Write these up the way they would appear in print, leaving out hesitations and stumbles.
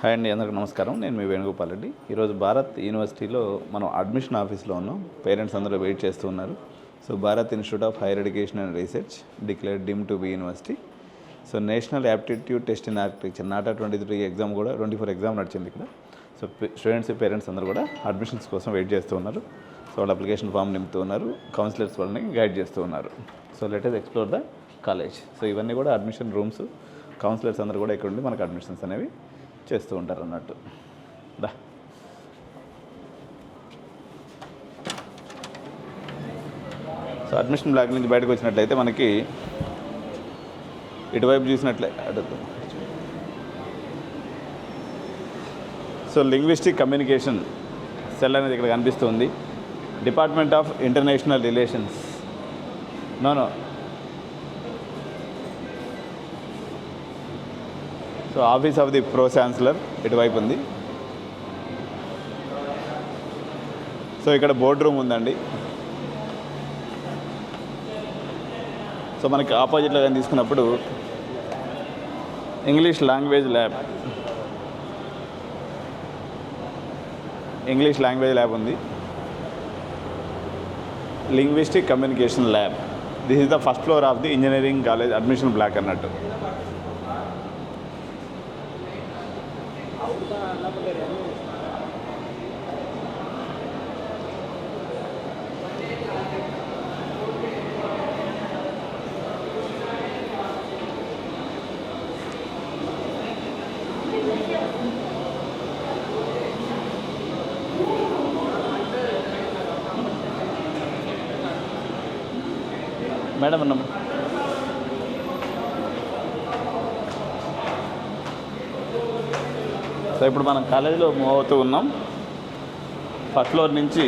Hi అండి, అందరికీ నమస్కారం. నేను మీ వేణుగోపాల్ రెడ్డి. ఈరోజు భారత్ యూనివర్సిటీలో మనం అడ్మిషన్ ఆఫీస్లో ఉన్నాం. పేరెంట్స్ అందరూ వెయిట్ చేస్తూ ఉన్నారు. So Bharath institute of higher education and research declared deem to be university. So national aptitude test in architecture NATA 23 exam కూడా 24 ఎగ్జామ్ నడిచింది ఇక్కడ. సో స్టూడెంట్స్ పేరెంట్స్ అందరూ కూడా అడ్మిషన్స్ కోసం వెయిట్ చేస్తూ ఉన్నారు. సో వాళ్ళు అప్లికేషన్ ఫామ్ నింపుతూ ఉన్నారు. కౌన్సిలర్స్ వాళ్ళని గైడ్ చేస్తూ ఉన్నారు. So let us explore the college. So ఇవన్నీ కూడా అడ్మిషన్ రూమ్స్. కౌన్సిలర్స్ అందరూ కూడా ఇక్కడ ఉండి మనకు అడ్మిషన్స్ అనేవి చేస్తూ ఉంటారు అన్నట్టు. దా సో అడ్మిషన్ బ్లాక్ నుంచి బయటకు వచ్చినట్లయితే మనకి ఇటువైపు చూసినట్లే అడుగుతాం. సో లింగ్విస్టిక్ కమ్యూనికేషన్ సెల్ అనేది ఇక్కడ కనిపిస్తుంది. Department of international relations no so office of the pro chancellor ఇటువైపు ఉంది. సో ఇక్కడ బోర్డ్ రూమ్ ఉందండి. సో మనకి ఆపోజిట్లో కానీ తీసుకున్నప్పుడు ఇంగ్లీష్ లాంగ్వేజ్ ల్యాబ్ ఉంది. Linguistic communication lab. This is the first floor of the engineering college admission block అన్నట్టు. మేడం ఉన్నాం. సో ఇప్పుడు మనం కాలేజీలో మూవ్ అవుతూ ఉన్నాం. ఫస్ట్ ఫ్లోర్ నుంచి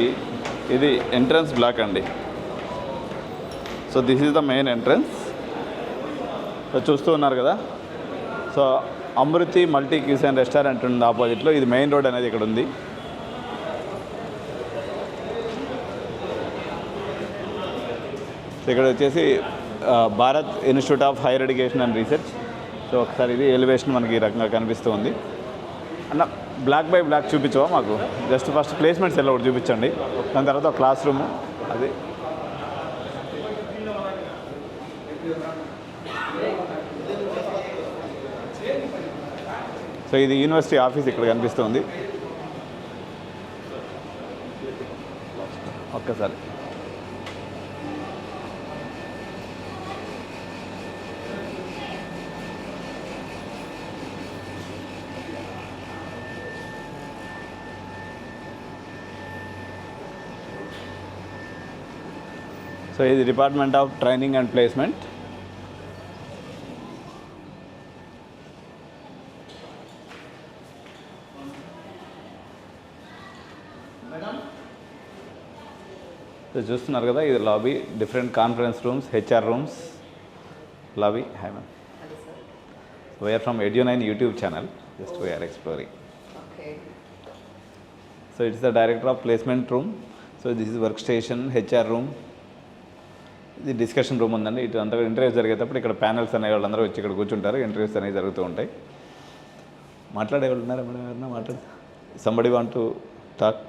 ఇది ఎంట్రన్స్ బ్లాక్ అండి. So this is the main entrance. So చూస్తూ ఉన్నారు కదా. సో అమృతి మల్టీ క్యూసిన్ రెస్టారెంట్ ఉంది ఆపోజిట్లో. ఇది మెయిన్ రోడ్ అనేది ఇక్కడ ఉంది. ఇక్కడ వచ్చేసి Bharat institute of higher education and research. So ఒకసారి ఇది ఎలివేషన్ మనకి ఈ రకంగా కనిపిస్తూ ఉంది. అన్న బ్లాక్ బై బ్లాక్ చూపించవా మాకు? జస్ట్ ఫస్ట్ ప్లేస్మెంట్స్ ఎలా ఒకటి చూపించండి. దాని తర్వాత క్లాస్ రూము అది. సో ఇది యూనివర్సిటీ ఆఫీస్ ఇక్కడ కనిపిస్తుంది. ఒక్కసారి సో ఇది department of training and placement. So చూస్తున్నారు కదా, ఇది lobby, different conference rooms, HR rooms, lobby. Hi ma'am, we are from Edu9 YouTube channel. Just we are exploring. So it's the director of placement room. So this is work station, HR room. ఇది discussion room ఉందండి. ఇటు అంతా interviews జరిగేటప్పుడు ఇక్కడ panels అనే వాళ్ళందరూ వచ్చి ఇక్కడ కూర్చుంటారు. ఇంటర్వ్యూస్ అనేవి జరుగుతూ ఉంటాయి. మాట్లాడే వాళ్ళు ఉన్నారా మేడం? ఎవరన్నా మాట్లాడు. Somebody want to talk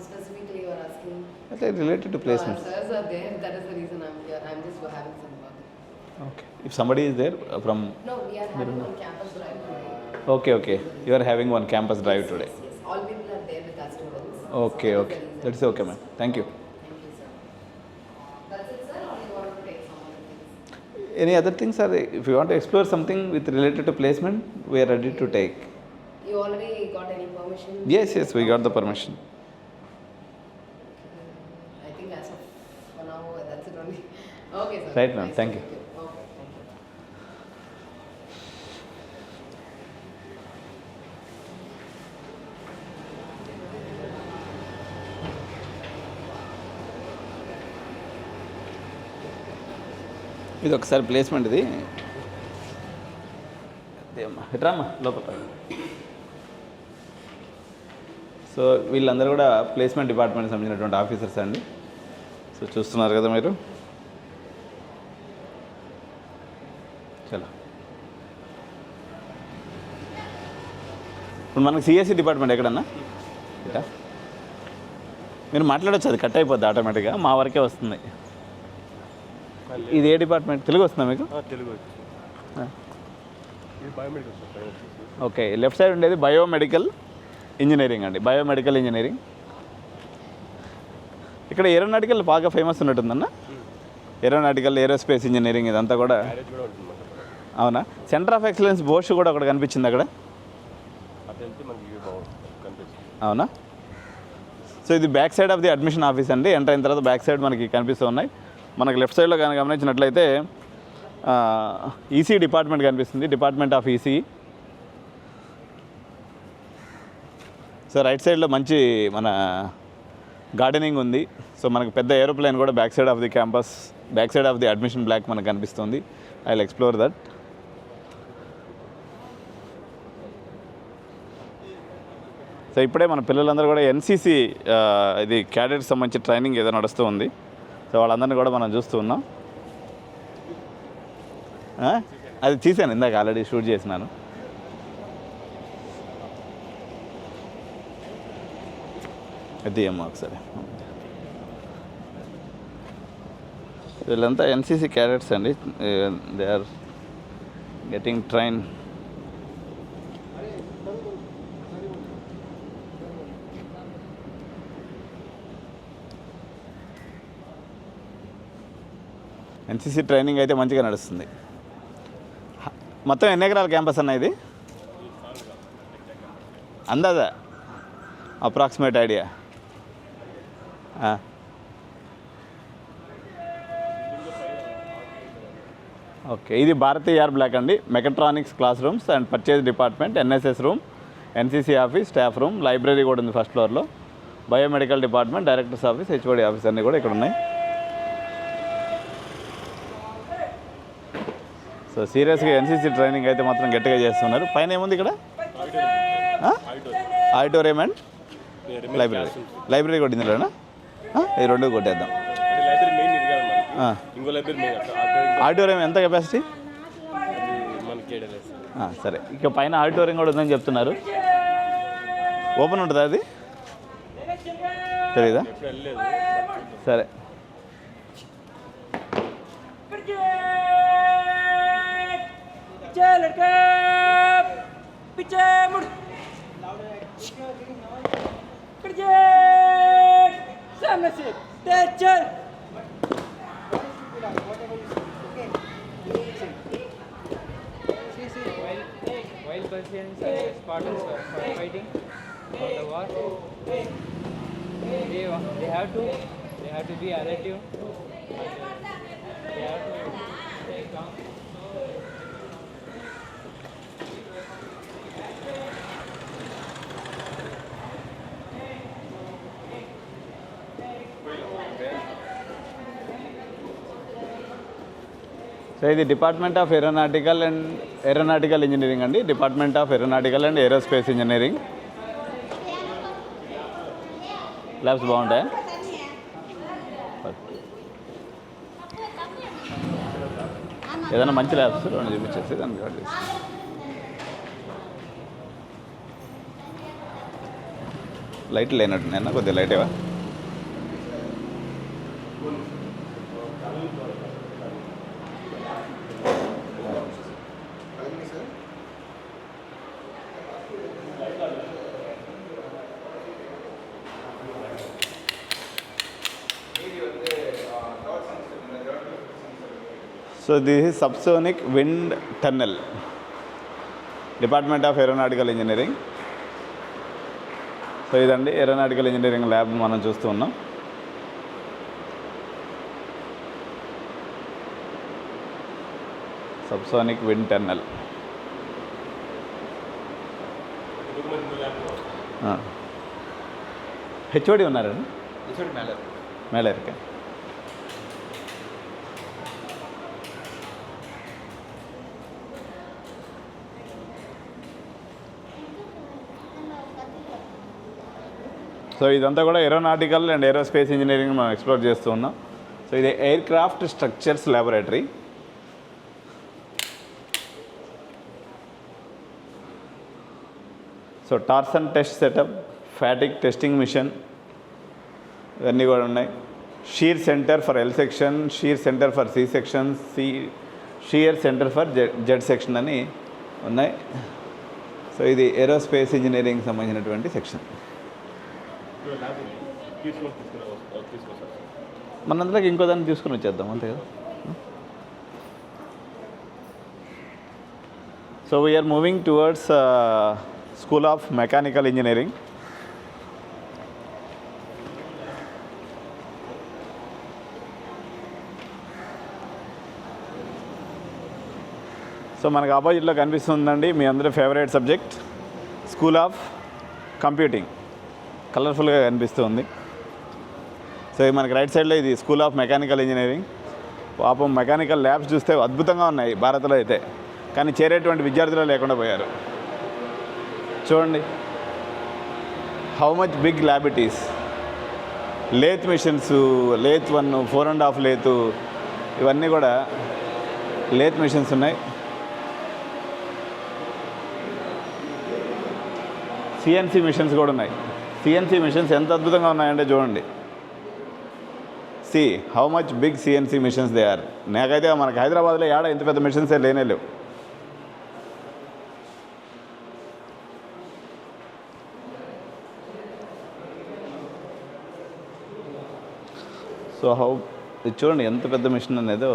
specifically you are asking? అంటే related to placements. Sirs are there. That is the reason I'm here. I'm just having some work. Okay. If somebody is there from No, we are having one campus drive today. Okay you are having one campus drive today. Yes, all people are there with us students. Okay that's okay ma'am. Thank you. Thank you, sir. That's it, sir, or you want to take some other things? Any other things or if you want to explore something with related to placement we are ready to take. You already got any permission? Yes, we got the permission. I think as of for now, that's it only. Okay, sir. Right, ma'am. Thank you. Okay, thank you. ఇది ఒకసారి placement. ఇది ఎట్రామ్మా లోపల. So వీళ్ళందరూ కూడా placement డిపార్ట్మెంట్కి సంబంధించినటువంటి officers అండి. So చూస్తున్నారు కదా మీరు. చలో ఇప్పుడు మనకి సిఎస్సి డిపార్ట్మెంట్ ఎక్కడన్నా ఇటా మీరు మాట్లాడచ్చు, అది కట్ అయిపోద్ది ఆటోమేటిక్గా, మా వరకే వస్తుంది. ఇది ఏ డిపార్ట్మెంట్? తెలుగు వస్తుందా మీకు? తెలుగు ఇది biomedical sir. Okay, left side ఉండేది బయోమెడికల్ ఇంజనీరింగ్ అండి, బయోమెడికల్ ఇంజనీరింగ్. ఇక్కడ ఏరోనాటికల్ బాగా ఫేమస్ ఉన్నట్టుందన్న, ఏరోనాటికల్ ఏరోస్పేస్ ఇంజనీరింగ్ ఇదంతా కూడా. మ్యారేజ్ కూడా ఉంటుంది మాకు. అవునా? సెంటర్ ఆఫ్ ఎక్సలెన్స్ బోష్ కూడా ఒకటి కనిపించింది అక్కడ. అటు వెళ్తే మనకి బాగుంటుంది కనిపిస్తుంది. అవునా? సో ఇది back side of the admission office అండి. ఎంటర్ అయిన తర్వాత బ్యాక్ సైడ్ మనకి కనిపిస్తూ ఉన్నాయి. మనకి లెఫ్ట్ సైడ్లో కానీ గమనించినట్లయితే ఈసీ డిపార్ట్మెంట్ కనిపిస్తుంది, department of EC. So right సైడ్లో మంచి మన గార్డెనింగ్ ఉంది. సో మనకు పెద్ద ఏరోప్లేన్ కూడా back side of the campus, back side of the admission block మనకు కనిపిస్తుంది. I will explore that. So ఇప్పుడే మన పిల్లలందరూ కూడా ఎన్సీసీ ఇది క్యాడెట్ సంబంధించి ట్రైనింగ్ ఏదో నడుస్తూ ఉంది. సో వాళ్ళందరినీ కూడా మనం చూస్తూ ఉన్నాం. అది తీసాను ఇందాక, ఆల్రెడీ షూట్ చేసినాను. అది ఏమో ఒకసారి. వీళ్ళంతా ఎన్సీసీ క్యాడెట్స్ అండి, they are getting train. NCC training అయితే మంచిగా నడుస్తుంది. మొత్తం ఎన్ని ఎకరాల క్యాంపస్ అన్న ఇది? అందాజా అప్రాక్సిమేట్ ఐడియా? ఓకే, ఇది భారతీ యార్ బ్లాక్ అండి. Mechatronics class rooms and purchase department, NSS room, NCC office, staff room, library కూడా ఉంది ఫస్ట్ ఫ్లోర్లో, biomedical department, directors office, HOD office అన్నీ కూడా ఇక్కడ ఉన్నాయి. సో సీరియస్గా ఎన్సీసీ ట్రైనింగ్ అయితే మాత్రం గట్టిగా చేస్తున్నారు. పైన ఏముంది ఇక్కడ? Auditorium and library. లైబ్రరీ కూడా ఇందులోనా? ఇది రెండు కొట్టేద్దాం. లైబ్రరీ మెయిన్ ఇది కాదు మనకి. ఇంకో లైబ్రరీ మెయిన్. ఆడిటోరియం ఎంత కెపాసిటీ? మనకి సరే, ఇక పైన ఆడిటోరియం కూడా ఉందని చెప్తున్నారు. ఓపెన్ ఉంటుందా అది? తెలీదా? సరే. लड़का पीछे मुड़ सामने से तेज चल. While Persians are Spartans for fighting for the war, they have to be alert. They have to stay calm. So ఇది డిపార్ట్మెంట్ ఆఫ్ ఏరోనాటికల్ ఇంజనీరింగ్ అండి, department of aeronautical and aerospace engineering. Labs బాగుంటాయా? ఏదైనా మంచి labs రెండు చూపించేసి దానికి వాటి light లేనట్టు నేను కొద్దిగా లైట్ ఏవా? So this is subsonic wind tunnel, department of aeronautical engineering. So ఇదండి ఏరోనాటికల్ ఇంజనీరింగ్ ల్యాబ్ మనం చూస్తూ ఉన్నాం. Subsonic wind tunnel. హెచ్ఓడి ఉన్నారండి? మేళర్కే. సో ఇదంతా కూడా ఏరోనాటికల్ అండ్ ఏరోస్పేస్ ఇంజనీరింగ్ మనం ఎక్స్ప్లోర్ చేస్తూ ఉన్నాం. సో ఇది aircraft structures laboratory. So torsion test setup, fatigue testing machine ఇవన్నీ కూడా ఉన్నాయి. Shear centre for L section, shear centre for C section, shear centre for Z section అని ఉన్నాయి. So ఇది ఏరోస్పేస్ ఇంజనీరింగ్ సంబంధించినటువంటి సెక్షన్. మనందరికి ఇంకో దాన్ని తీసుకుని వచ్చేద్దాం అంతే కదా. So we are moving towards school of mechanical engineering. So మనకు ఆపోజిట్లో కనిపిస్తుందండి మీ అందరి favourite subject school of computing, కలర్ఫుల్గా కనిపిస్తుంది. సో మనకి రైట్ సైడ్లో ఇది స్కూల్ ఆఫ్ మెకానికల్ ఇంజనీరింగ్. పాపం మెకానికల్ ల్యాబ్స్ చూస్తే అద్భుతంగా ఉన్నాయి భారత్లో అయితే, కానీ చేరేటువంటి విద్యార్థులు లేకుండా పోయారు. చూడండి how much big lab it is. Lathe machines, lathe 1, 4.5 lathe, ఇవన్నీ కూడా లేత్ మిషన్స్ ఉన్నాయి. సిఎన్సి మిషన్స్ కూడా ఉన్నాయి. సిఎన్సి మిషన్స్ ఎంత అద్భుతంగా ఉన్నాయంటే చూడండి. See how much big CNC machines they are. నాకైతే మనకి హైదరాబాద్లో ఏడ ఇంత పెద్ద మిషన్సే లేనే లేవు. సో ఇది చూడండి ఎంత పెద్ద మిషన్ అనేదో.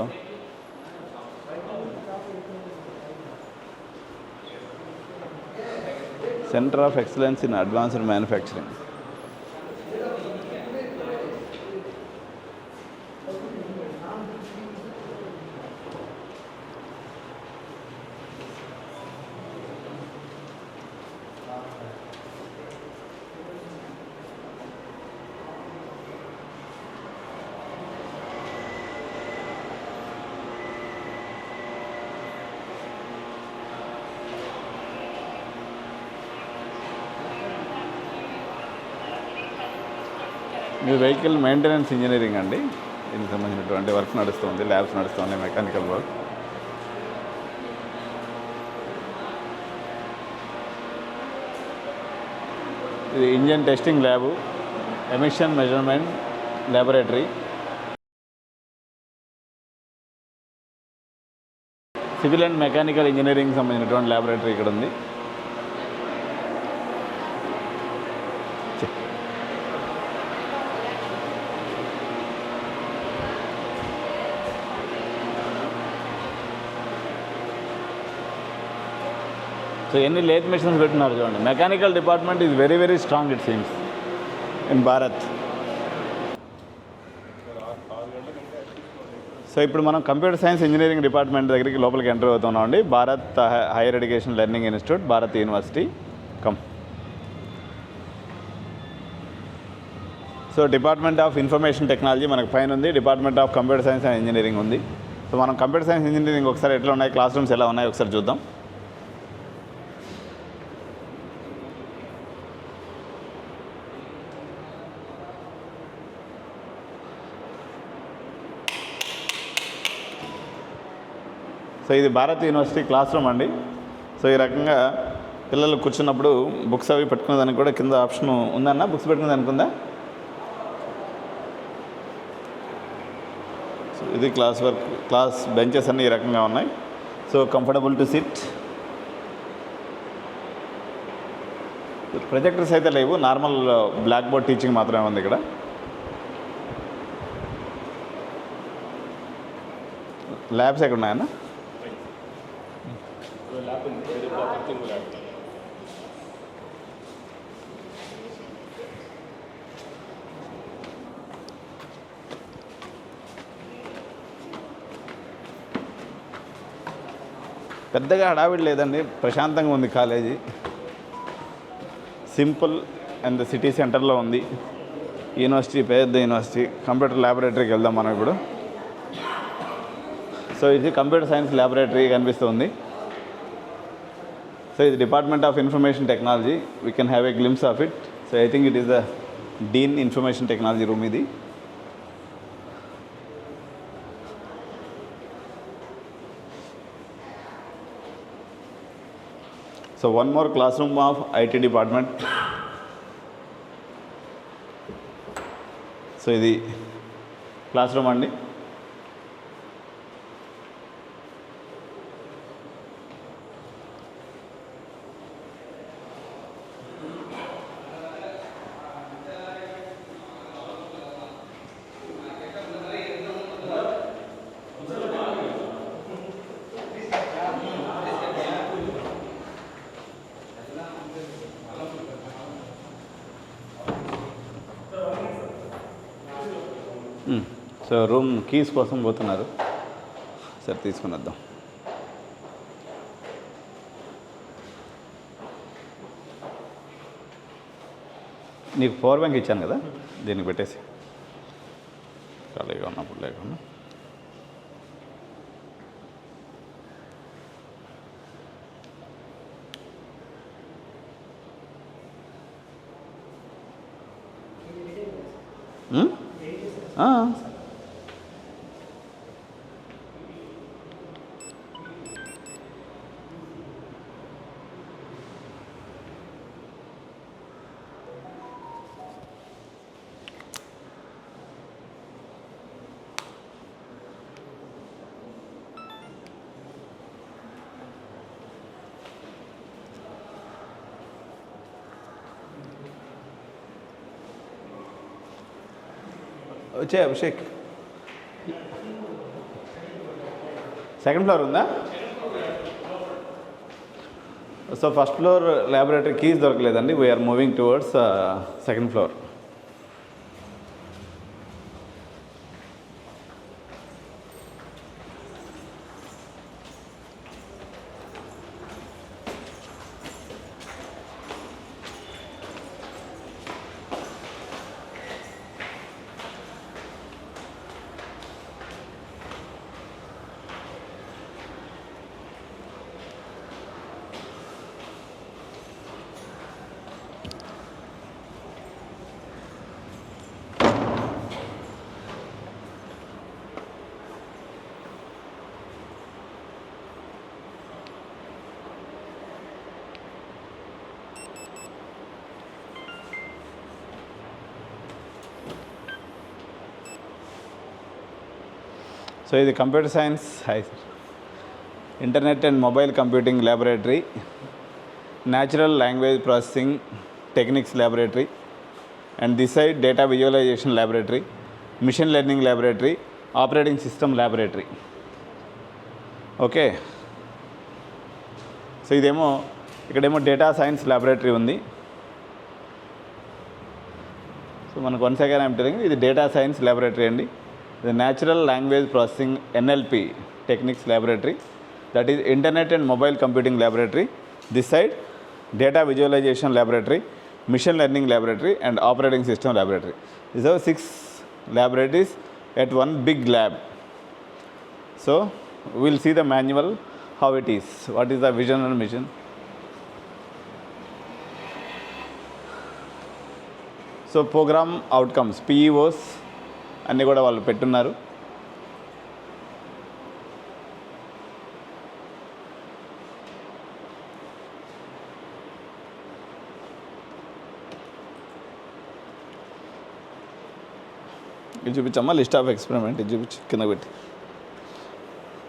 Centre of excellence in advanced manufacturing. Me vehicle maintenance engineering అండి. దీనికి సంబంధించినటువంటి వర్క్ నడుస్తుంది, ల్యాబ్స్ నడుస్తుంది, మెకానికల్ వర్క్. ఇది engine testing lab, emission measurement laboratory, civil and mechanical engineering సంబంధించినటువంటి ల్యాబొరేటరీ ఇక్కడ ఉంది. సో ఎన్ని లేత్ మిషన్స్ పెట్టినారు చూడండి. Mechanical department is very very strong it seems in Bharat. So ఇప్పుడు మనం కంప్యూటర్ సైన్స్ ఇంజనీరింగ్ డిపార్ట్మెంట్ దగ్గరికి లోపలికి ఎంటర్ అవుతున్నాం అండి. Bharat hire education learning institute, Bharat university. Come. So department of information technology మనకు పైన ఉంది, department of computer science and engineering ఉంది. సో మనం కంప్యూటర్ సైన్స్ ఇంజనీరింగ్ ఒకసారి ఎట్లా ఉన్నాయి, క్లాస్ రూమ్స్ ఎలా ఉన్నాయి ఒకసారి చూద్దాం. సో ఇది భారత్ యూనివర్సిటీ క్లాస్ రూమ్ అండి. సో ఈ రకంగా పిల్లలు కూర్చున్నప్పుడు బుక్స్ అవి పెట్టుకునే దానికి కూడా కింద ఆప్షన్ ఉందన్న, బుక్స్ పెట్టుకునే దానికి ఉందా? సో ఇది క్లాస్ వర్క్, క్లాస్ బెంచెస్ అన్నీ ఈ రకంగా ఉన్నాయి. So comfortable to SIT. Projectors అయితే లేవు, నార్మల్ బ్లాక్ బోర్డ్ టీచింగ్ మాత్రమే ఉంది ఇక్కడ. ల్యాబ్స్ ఎక్కడ ఉన్నాయన్న? పెద్దగా హడావిడి లేదండి, ప్రశాంతంగా ఉంది కాలేజీ. సింపుల్ అండ్ సిటీ సెంటర్లో ఉంది. యూనివర్సిటీ పెద్ద యూనివర్సిటీ. కంప్యూటర్ ల్యాబొరేటరీకి వెళ్దాం మనం ఇప్పుడు. సో ఇది కంప్యూటర్ సైన్స్ ల్యాబొరేటరీ కనిపిస్తుంది. సో ఇది department of information technology. We can have a glimpse of it. So I think it is the dean information technology room ఇది. So so one more class room of IT department. So ఇది class room అండి. So room keys కోసం పోతున్నారు. సరే తీసుకుని వద్దాం. నీకు power bank ఇచ్చాను కదా, దీనికి పెట్టేసి ఖాళీగా ఉన్నప్పుడు లేకుండా. వచ్చే అభిషేక్, సెకండ్ ఫ్లోర్ ఉందా? So first floor laboratory keys దొరకలేదండి. We're moving towards second floor. So ఇది computer science, internet and mobile computing laboratory, natural language processing techniques laboratory, and this side data visualisation laboratory, machine learning laboratory, operating system laboratory. Okay, so ఇదేమో ఇక్కడేమో data science laboratory ఉంది. So మనకు one second I'm telling, ఇది data science laboratory అండి. The Natural Language Processing NLP Techniques Laboratory, that is Internet and Mobile Computing Laboratory. This side Data Visualization Laboratory, Machine Learning Laboratory, and Operating System Laboratory. These are 6 laboratories at one big lab. So we will see the manual, how it is, what is the vision and mission. So program outcomes, PEOs అన్నీ కూడా వాళ్ళు పెట్టున్నారు. ఇది చూపించమ్మా, list of experiment ఇది చూపించి కింద పెట్టి.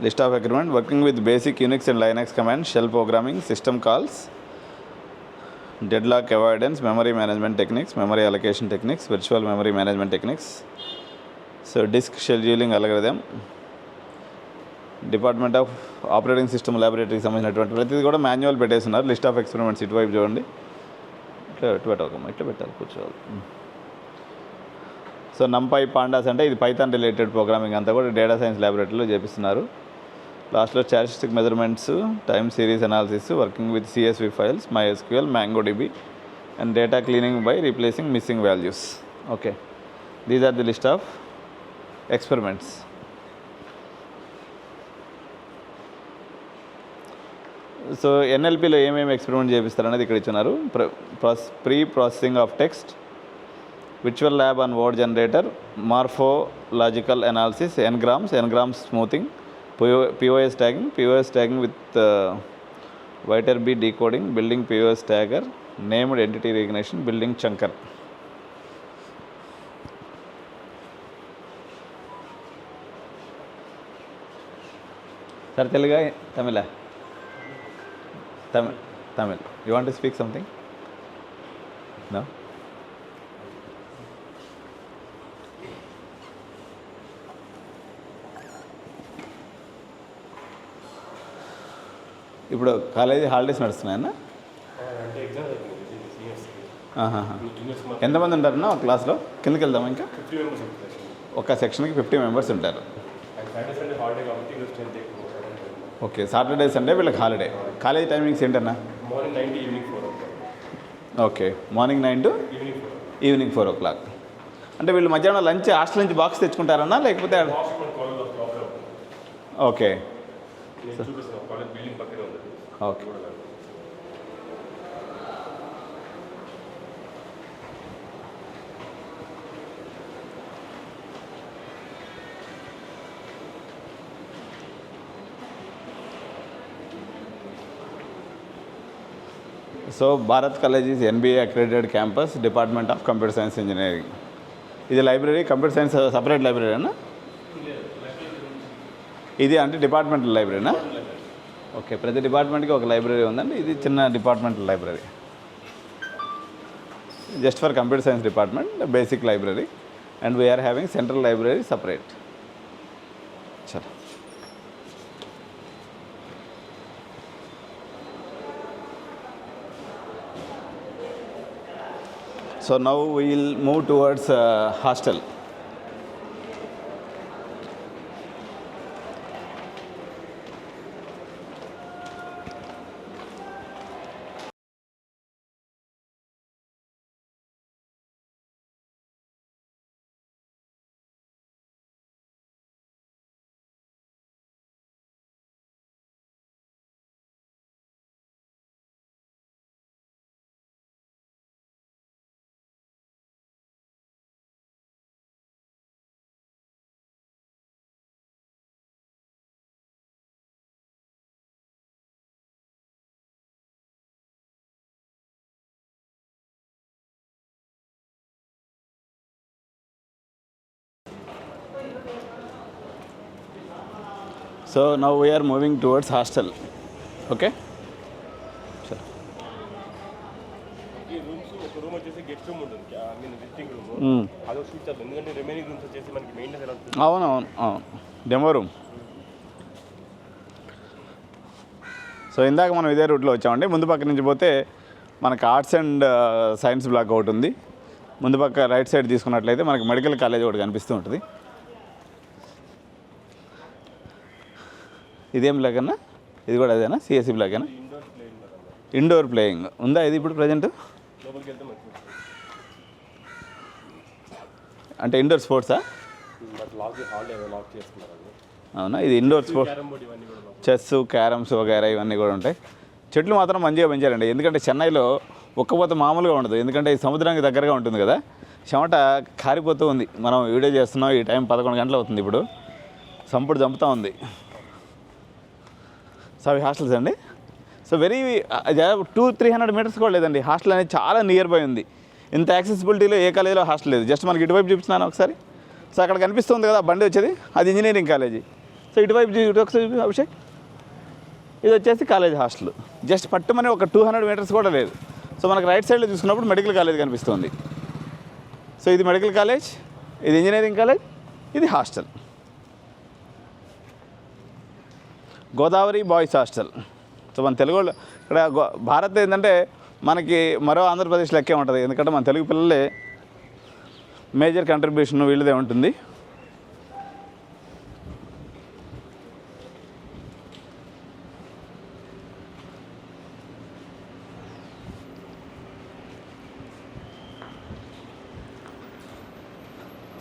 List of experiment working with basic Unix and Linux command, shell programming, system calls, deadlock avoidance, memory management techniques, memory allocation techniques, virtual memory management techniques, so disk scheduling algorithm, department of operating system ల్యాబొరేటరీకి సంబంధించినటువంటి ప్రతిదీ కూడా manual పెట్టేస్తున్నారు. List of experiments ఇటువైపు చూడండి. ఇట్లా పెట్టవమ్మా, ఇట్లా పెట్టాలి, కూర్చోవాలి. సో నంపై పాండాస్ అంటే ఇది పైథాన్ రిలేటెడ్ ప్రోగ్రామింగ్ అంతా కూడా డేటా సైన్స్ ల్యాబొరేటరీలో చేపిస్తున్నారు. లాస్ట్లో statistic measurements, time series analysis, working with CSV files, MySQL, MongoDB, and data cleaning by replacing missing values. Okay, these are the list of experiments. So ఎన్ఎల్పిలో ఏమేమి experiment చేపిస్తారనేది ఇక్కడ ఇచ్చున్నారు. Pre processing of text, virtual lab on word generator, morphological analysis, ngrams smoothing, POS tagging with Viterbi decoding, building POS tagger, named entity recognition, building chunker. Sir తెలుగా Tamil? Tamil. You want to speak something? No? ఇప్పుడు college holidays నడుస్తున్నాయన్నా? అంటే exams అయిపోయింది సీనియర్స్కి. Juniors ఎంతమంది ఉంటారన్నా ఒక క్లాస్లో? కిందకి వెళ్దామా ఇంకా? 50 మెంబర్స్ ఉంటారు. ఒక సెక్షన్కి 50 మెంబర్స్ ఉంటారు. అండ్ సాటర్డే సండే హాలిడే కాబట్టి ఈరోజు 10th ఎక్కువ. ఓకే, సాటర్డే సండే వీళ్ళకి హాలిడే. కాలేజ్ టైమింగ్స్ ఏంటన్నా? Morning 9 to evening 4 o'clock. Okay, morning 9 to evening 4 o'clock. అంటే వీళ్ళు మధ్యాహ్నం లంచ్ హాస్టల్ నుంచి బాక్స్ తెచ్చుకుంటారన్నా లేకపోతే? ఓకే చూపిస్తాను, కాలేజ్ బిల్డింగ్ పక్కనే ఉంది. Okay. So Bharat college is NBA accredited campus, department of computer science engineering. ఇది library, computer science separate library అన్నా? ఇది అంటే డిపార్ట్మెంటల్ లైబ్రరీనా? ఓకే, ప్రతి డిపార్ట్మెంట్కి ఒక లైబ్రరీ ఉందండి. ఇది చిన్న departmental library, just for computer science department, basic library. And we are having central library separate. చలో. So now we will move towards hostel. So now we are moving towards hostel. Okay. Sure. ఈ rooms ఒక room వచ్చేసి guest room ఉంటుంది, visiting room. అదో shoot చేద్దాం, ఎందుకంటే remaining rooms వచ్చేసి మనకి మెయింటెనెన్స్ ఎలా ఉంటుంది. అవును, డెమో రూమ్. సో ఇందాక మనం ఇదే రూట్లో వచ్చామండి. ముందు పక్క నుంచి పోతే మనకు ఆర్ట్స్ అండ్ సైన్స్ బ్లాక్ ఒకటి ఉంది. ముందు పక్క రైట్ సైడ్ తీసుకున్నట్లయితే మనకి మెడికల్ కాలేజ్ ఒకటి కనిపిస్తూ ఉంటుంది. ఇదేం బ్లాక్ అన్నా? ఇది కూడా అదేనా? సిఎస్సి బ్లాక్ అన్నా? ఇండోర్ ప్లేయింగ్ ఉందా ఇది ఇప్పుడు ప్రజెంట్? లోపలికి వెళ్తే మనకి అంటే ఇండోర్ స్పోర్ట్సా? లాక్ చేసుకున్నారు. అవునా, ఇది ఇండోర్ స్పోర్ట్స్, క్యారమ్ బోర్డ్ ఇవన్నీ కూడా చెస్, క్యారమ్స్ వగైరా ఇవన్నీ కూడా ఉంటాయి. చెట్లు మాత్రం మంచిగా పెంచారండి, ఎందుకంటే చెన్నైలో ఒక్కపోత మామూలుగా ఉండదు. ఎందుకంటే ఈ సముద్రానికి దగ్గరగా ఉంటుంది కదా, చెమట కారిపోతూ ఉంది. మనం వీడియో చేస్తున్నాం, ఈ టైం 11 గంటలు అవుతుంది. ఇప్పుడు సంపుడు చంపుతూ ఉంది. సో అవి హాస్టల్స్ అండి. సో వెరీ 200-300 మీటర్స్ కూడా లేదండి. హాస్టల్ అనేది చాలా నియర్ బై ఉంది. ఇంత యాక్సెసిబిలిటీలో ఏ కాలేజీలో హాస్టల్ లేదు. జస్ట్ మనకి ఇటువైపు చూపిస్తున్నాను ఒకసారి. సో అక్కడ కనిపిస్తుంది కదా బండి వచ్చేది, అది ఇంజనీరింగ్ కాలేజీ. సో ఇటువైపు ఒకసారి అభిషేక్, ఇది వచ్చేసి కాలేజ్ హాస్టల్. జస్ట్ పట్టుమని ఒక 200 మీటర్స్ కూడా లేదు. సో మనకు రైట్ సైడ్లో చూసుకున్నప్పుడు మెడికల్ కాలేజ్ కనిపిస్తుంది. సో ఇది మెడికల్ కాలేజ్, ఇది ఇంజనీరింగ్ కాలేజ్, ఇది hostel. Godavari boys hostel. So మన తెలుగు ఇక్కడ భారత్ ఏంటంటే మనకి మరో ఆంధ్రప్రదేశ్ లెక్కే ఉంటుంది. ఎందుకంటే మన తెలుగు పిల్లలే మేజర్ కంట్రిబ్యూషన్ వీళ్ళదే ఉంటుంది.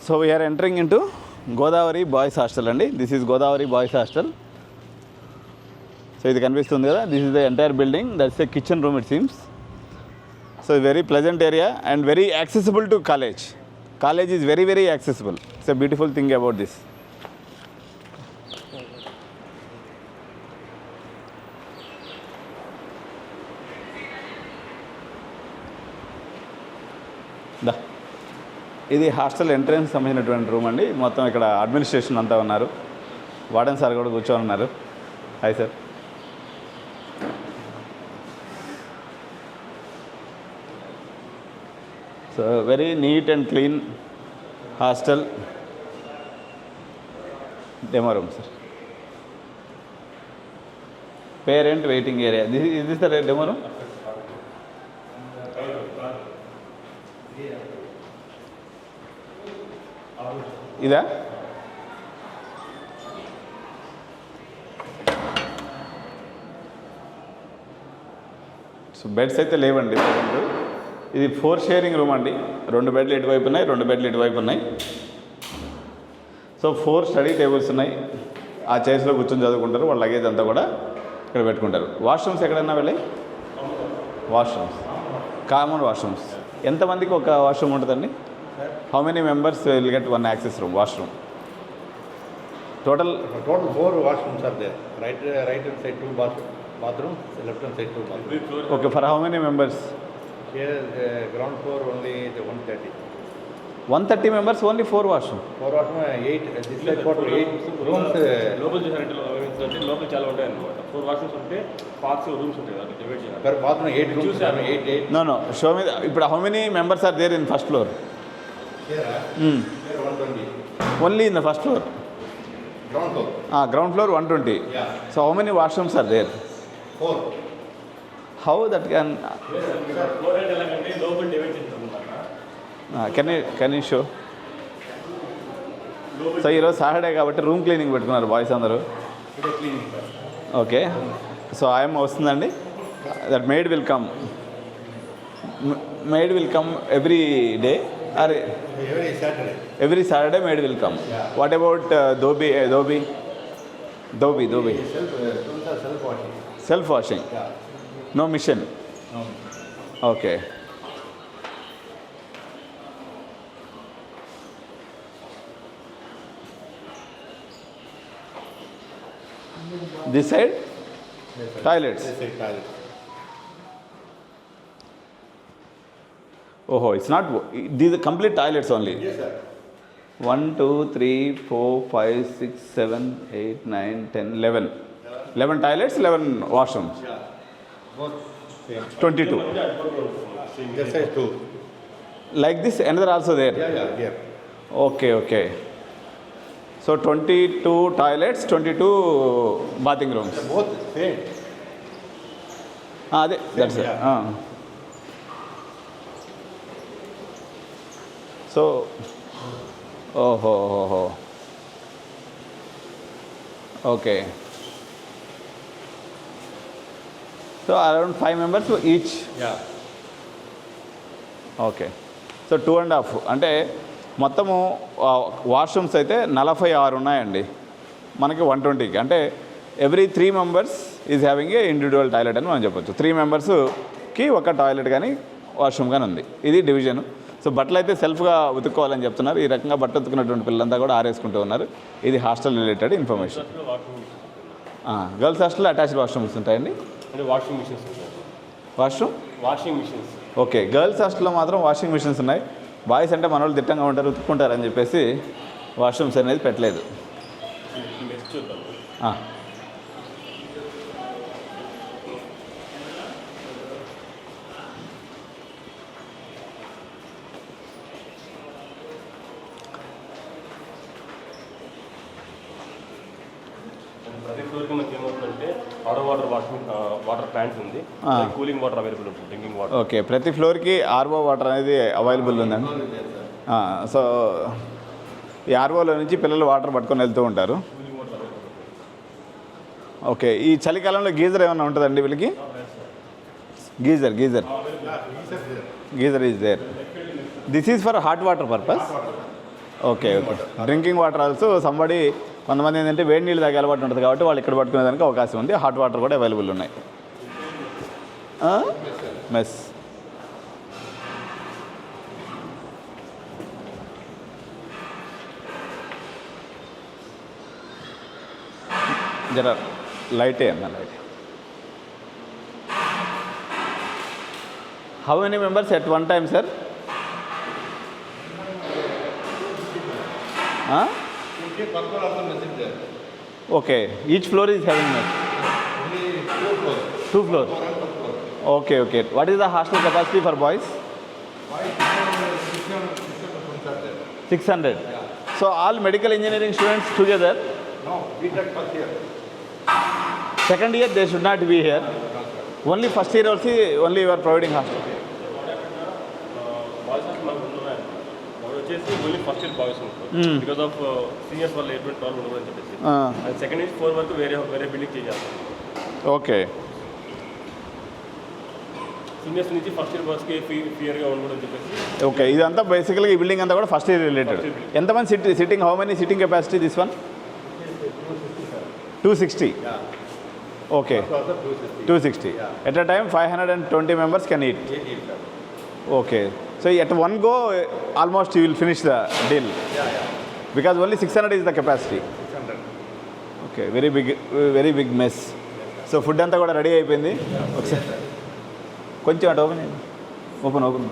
So we're entering into Godavari boys hostel అండి. This is Godavari boys hostel. So ఇది కనిపిస్తుంది కదా, this is the entire building, that's a kitchen room it seems. So very pleasant area and very accessible to college. College is very, very accessible. It's a beautiful thing about this. దా ఇది hostel entrance సంబంధించినటువంటి room అండి. మొత్తం ఇక్కడ administration అంతా ఉన్నారు. Warden sir కూడా కూర్చొని ఉన్నారు. Hi sir. So very neat and clean hostel. Demo room sir. Parent waiting area. ఇది సార్ డెమో రూమ్. ఇదా? సో బెడ్స్ అయితే లేవండి ప్రజెంట్. ఇది 4 షేరింగ్ రూమ్ అండి. 2 బెడ్లు ఇటువైపు ఉన్నాయి, 2 బెడ్లు ఇటువైపు ఉన్నాయి. సో 4 స్టడీ టేబుల్స్ ఉన్నాయి. ఆ చైర్స్లో కూర్చొని చదువుకుంటారు. వాళ్ళ లగేజ్ అంతా కూడా ఇక్కడ పెట్టుకుంటారు. వాష్రూమ్స్ ఎక్కడన్నా వెళ్ళాయి? Washrooms, common washrooms. ఎంతమందికి ఒక వాష్రూమ్ ఉంటుందండి? How many members will get 1 access room washroom? Total 4 washrooms are there. Right hand side 2 bathrooms, left hand side 2 bathrooms. Okay, for how many members? Here ground floor only the 130. 130 members, only 4 washroom. 4 washroom, 8. This side 8 rooms. లోపల చూసారంటే లోపల చాలా ఉంటాయి అన్నమాట. 4 washrooms ఉంటే 5 rooms ఉంటాయి. అది divide చేయాలి. Per bathroom 8 rooms. చూసాను. 8. No. Show me. ఇప్పుడు how many members are there in first floor? Here 120. Only in the first floor. Ground floor. Ground floor 120. Yeah. So how many washrooms are there? 4. How that can? 4 అంటే ఎలాగంటే లోపల divide చేస్తాం అన్నమాట. Can you show? So ఈరోజు Saturday కాబట్టి room cleaning పెట్టుకున్నారు boys అందరూ. Okay. So ఆయమ్మ వస్తుందండి. That maid will come. Maid will come every day or Every Saturday. every Saturday maid will come. Yeah. What about Dhobi? Rooms are self-washing. Self washing. Yeah. No mission. No. Okay. This side Yes, sir. toilets. This side toilet. Oh, it's not. These are complete toilets only. Yes, sir. 1, 2, 3, 4, 5, 6, 7, 8, 9, 10, 11. 11 toilets, 11 washrooms. Yeah. Both same. 22. This side 2. Like this, another also there. Yeah, here. Okay. So 22 toilets, 22 bathing rooms. Both same. That's it. Yeah. So, oh. Okay. So around 5 members each. Yeah. Okay. So 2.5 అంటే మొత్తము washrooms అయితే 46 ఉన్నాయండి మనకి 120కి. అంటే every 3 members is having a individual toilet అని మనం చెప్పొచ్చు. 3 మెంబర్స్కి ఒక టాయిలెట్ కానీ వాష్రూమ్ కానీ ఉంది. ఇది డివిజన్. సో బట్టలు అయితే సెల్ఫ్గా ఉతుక్కోవాలని చెప్తున్నారు. ఈ రకంగా బట్టలు ఉతుకున్నటువంటి పిల్లలంతా కూడా ఆరేసుకుంటూ ఉన్నారు. ఇది హాస్టల్ రిలేటెడ్ ఇన్ఫర్మేషన్. గర్ల్స్ హాస్టల్లో అటాచ్డ్ వాష్రూమ్స్ ఉంటాయండి. అంటే వాషింగ్ మిషన్స్ ఉంటాయి. Washing machines. ఓకే. గర్ల్స్ హాస్టల్లో మాత్రం వాషింగ్ మిషన్స్ ఉన్నాయి. బాయ్స్ అంటే మన వాళ్ళు దిట్టంగా ఉంటారు, ఉతుక్కుంటారని చెప్పేసి వాష్రూమ్స్ అనేది పెట్టలేదు. నెక్స్ట్ చూద్దాం. ప్రతి ఫ్లోర్కి మనకి ఏమవుతుందంటే వాటర్ ప్లాంట్స్ ఉంది. కూలింగ్ వాటర్ అవైలబుల్ ఉంటుంది, డ్రింకింగ్ వాటర్. ఓకే. ప్రతి ఫ్లోర్కి ఆర్ఓ వాటర్ అనేది అవైలబుల్ ఉందండి. సో ఈ ఆర్ఓలో నుంచి పిల్లలు వాటర్ పట్టుకొని వెళ్తూ ఉంటారు. ఓకే. ఈ చలికాలంలో గీజర్ ఏమైనా ఉంటుందండి వీళ్ళకి? Geyser is there. This is for hot water purpose. Okay. Drinking water also somebody. కొంతమంది ఏంటంటే వేడి నీళ్ళు తాగే అలవాటు ఉంటుంది కాబట్టి వాళ్ళు ఇక్కడ పట్టుకునేదానికి అవకాశం ఉంది. హాట్ వాటర్ కూడా అవైలబుల్ ఉన్నాయి. మెస్. జర లైటే అన్న light. How many members at one time sir? Here, first floor also mess is there. Okay each floor is having mess Only 2 floors. 2 floors. First floor. Okay okay what is the hostel capacity for boys? Why 600 rooms are there? 600. So all medical engineering students together, No, BTech first year. second year they should not be here. Only first year also only you are providing hostel. Boys hostel మాకు ఉన్నాయి. వాళ్ళు వచ్చేసి only first year boys ఉంటారు because of seniors వాళ్ళు ఎటువంటి problem ఉండదు అని చెప్పేసి అండ్ సెకండ్ నుంచి 4 వరకు వేరే వేరే బిల్డింగ్ చేంజ్ చేస్తారు. ఓకే సీనియర్స్ నుంచి ఫస్ట్ ఇయర్ బాయ్స్కి ఫియర్గా ఉండకూడదని చెప్పేసి ఓకే ఇదంతా బేసికల్గా ఈ బిల్డింగ్ అంతా కూడా ఫస్ట్ ఇయర్ రిలేటెడ్. ఎంతమంది sitting how many sitting capacity this one? 260. Okay First also 260. 260. At a time 520 members can eat. 80, sir. Okay. So at one go almost you will finish the deal Yeah. because only 600 is the capacity. 600. Okay very big mess. So food అంతా కూడా ready అయిపోయింది. ఒకసారి కొంచెం అటు open.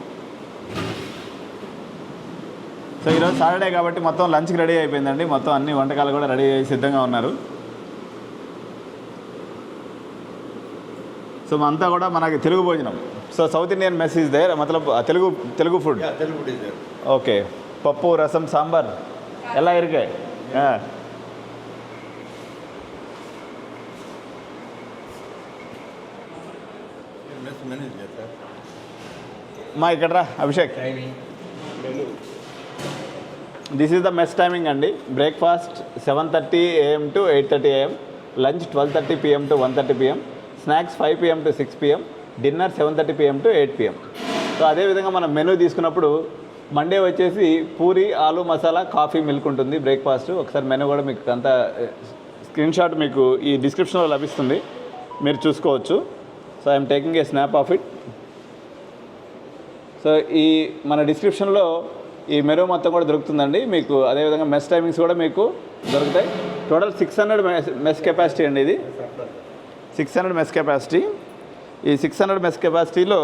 So ఈరోజు Saturday కాబట్టి మొత్తం లంచ్కి రెడీ అయిపోయిందండి. మొత్తం అన్ని వంటకాలు కూడా రెడీ అయ్యి సిద్ధంగా ఉన్నారు. సో అంతా కూడా మనకి తెలుగు భోజనం. So south Indian mess is there మతలబ్ Telugu food. Yeah, Telugu food is there. Okay పప్పు రసం సాంబార్ ఎలా ఇరుకే Menu is there, sir. మా ఇక్కడ రా Abhishek. Timing. Menu this is the mess timing అండి. Breakfast 7:30 AM to 8:30 AM, lunch 12:30 PM to 1:30 PM, snacks 5 PM to 6 PM, dinner 7:30 PM to 8 PM. So అదేవిధంగా మనం menu తీసుకున్నప్పుడు Monday వచ్చేసి పూరి ఆలు మసాలా కాఫీ మిల్క్ ఉంటుంది breakfast. ఒకసారి మెనూ కూడా మీకు అంతా స్క్రీన్ షాట్ మీకు ఈ డిస్క్రిప్షన్లో లభిస్తుంది, మీరు చూసుకోవచ్చు. So I'm taking a snap of it. So ఈ మన డిస్క్రిప్షన్లో ఈ మెనూ మొత్తం కూడా దొరుకుతుందండి మీకు. అదేవిధంగా మెస్ టైమింగ్స్ కూడా మీకు దొరుకుతాయి. టోటల్ 600 మెస్ కెపాసిటీ అండి ఇది. 600 మెస్ కెపాసిటీ. ఈ 600 మెస్ కెపాసిటీలో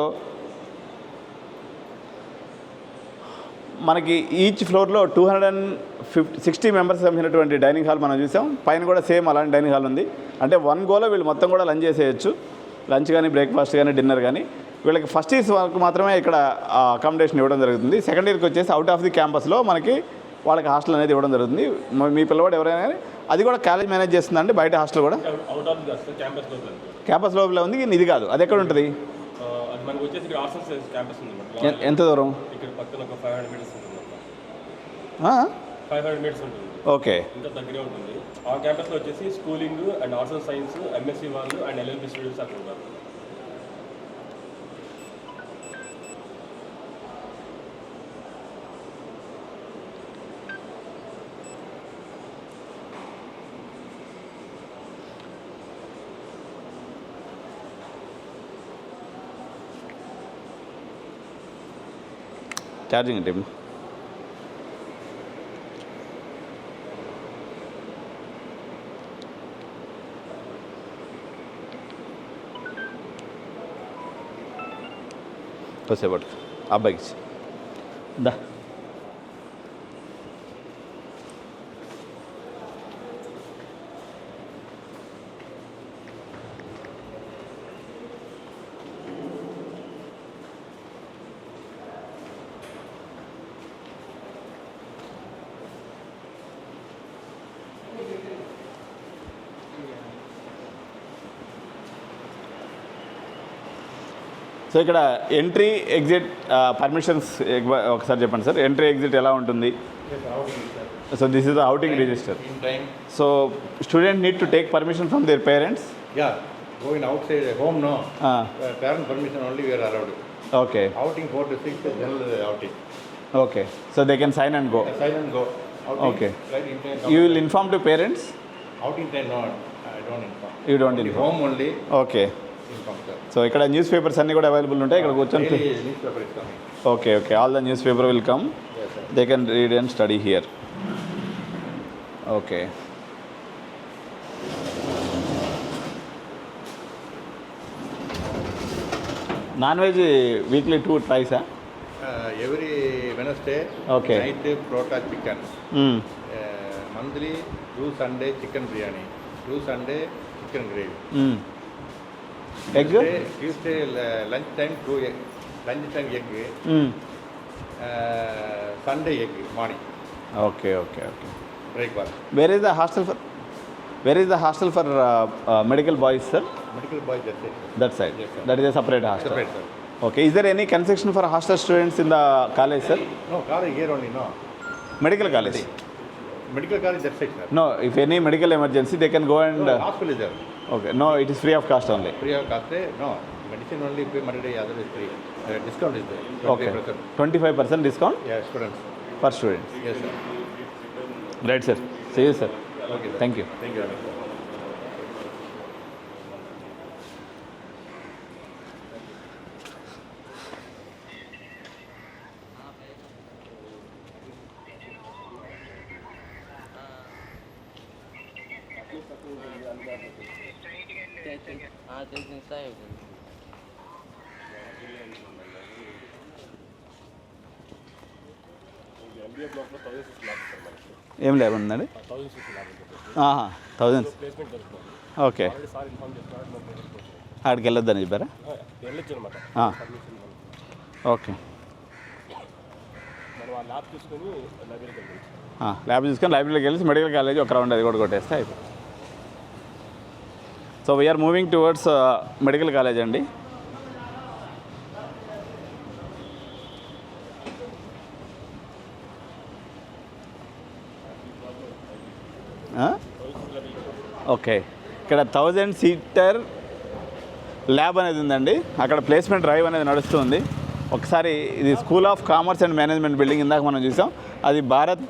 మనకి ఈచ్ ఫ్లోర్లో 260 మెంబర్స్ సంబంధించినటువంటి డైనింగ్ హాల్ మనం చూసాం. పైన కూడా సేమ్ అలాంటి డైనింగ్ హాల్ ఉంది. అంటే వన్ గోలో వీళ్ళు మొత్తం కూడా లంచ్ చేసేయచ్చు. లంచ్ కానీ బ్రేక్ఫాస్ట్ కానీ డిన్నర్ కానీ. వీళ్ళకి ఫస్ట్ ఇయర్స్ వరకు మాత్రమే ఇక్కడ అకామిడేషన్ ఇవ్వడం జరుగుతుంది. సెకండ్ ఇయర్కి వచ్చేసి అవుట్ ఆఫ్ ది క్యాంపస్లో మనకి వాళ్ళకి హాస్టల్ అనేది ఇవ్వడం జరుగుతుంది. మీ పిల్లవాడు ఎవరైనా కానీ అది కూడా కాలేజ్ మేనేజ్ చేస్తుందండి. బయట హాస్టల్ కూడా అవుట్ ఆఫ్ క్యాంపస్ లోపల క్యాంపస్ లోపల ఉంది. ఇది కాదు, అది ఎక్కడ ఉంటుంది? అది మనకు వచ్చేసి ఇక్కడ ఆర్ట్స్ అండ్ సైన్స్ క్యాంపస్ ఉంది. ఎంత దూరం? ఇక్కడ పక్కన ఒక 500 మీటర్స్ ఉంటుంది. 500 మీటర్స్ ఉంటుంది. ఓకే ఇంకా దగ్గరే ఉంటుంది. ఆ క్యాంపస్లో వచ్చేసి schooling and arts and science MSc వాళ్ళు అండ్ ఎల్ఎల్బి స్టూడెంట్స్ అక్కడ ఉంటారు. Charging time. కొద్దిసేపటి అబ్బాయికి దా. సో ఇక్కడ ఎంట్రీ ఎగ్జిట్ పర్మిషన్స్ ఒకసారి చెప్పండి సార్. ఎంట్రీ ఎగ్జిట్ ఎలా ఉంటుంది? So this is the outing register. In time. So student need to take permission from their parents. Yeah. Going outside home, no. Parent permission only we are allowed. Okay Outing 4 to 6 is general outing. Okay so they can sign and go. Sign and go. Outing. Okay. Right in time. You will inform to parents? Outing time, no. I don't inform. You don't Only inform. home only okay inform, sir. So ఇక్కడ news papers అన్నీ కూడా available ఉంటాయి. ఇక్కడ కూర్చొని Daily newspaper is coming. Okay okay all the news paper will come. Yes, sir. They can read and study here. Okay non veg weekly 2 twice? Every Wednesday, Okay. night prota chicken. Monthly 2 Sunday chicken biryani, 2 Sunday chicken gravy. Egg Tuesday lunch time lunch time egg, Sunday egg morning okay okay okay. Breakfast. Where is the hostel for medical boys sir? Medical boy that side, Yes, sir. That is a separate hostel. Separate sir. Okay, is there any concession for hostel students in the college, sir? No college here only. No Medical college? Medical college that side sir. No, if any medical emergency, they can go and... hospital is there. Okay, no, it is free of cost only. Free of cost. No medicine only pay money, other is free. Discount is there. Okay, 25% discount yeah students. for students. Yes sir. Right, sir. See you, sir. Okay Thank you. Thank you very much. MBA బ్లాక్లో 1600 labs sir మనకి. ఏం లేబండి? 1600 labs చెప్పేసి 1000. Placement జరుగుతుంది. Okay, already sir inform చేస్తున్నారు, మేము placement కోసం అక్కడికి వెళ్ళొద్దని చెప్పారా? వెళ్ళొచ్చు అనమాట. పర్మిషన్ ఓకే, మనం ఆ ల్యాబ్ చూసుకొని లైబ్రరీకి వెళ్ళచ్చు. ల్యాబ్ చూసుకొని లైబ్రరీకి వెళ్ళి మెడికల్ కాలేజ్ ఒక రౌండ్ అది కూడా కొట్టేస్తే అయిపోతుంది. So we are moving towards medical college అండి. ఓకే, ఇక్కడ 1000 సీటర్ ల్యాబ్ అనేది ఉందండి. అక్కడ ప్లేస్మెంట్ డ్రైవ్ అనేది నడుస్తుంది. ఒకసారి ఇది school of commerce and management building ఇందాక మనం చూసాం, అది Bharat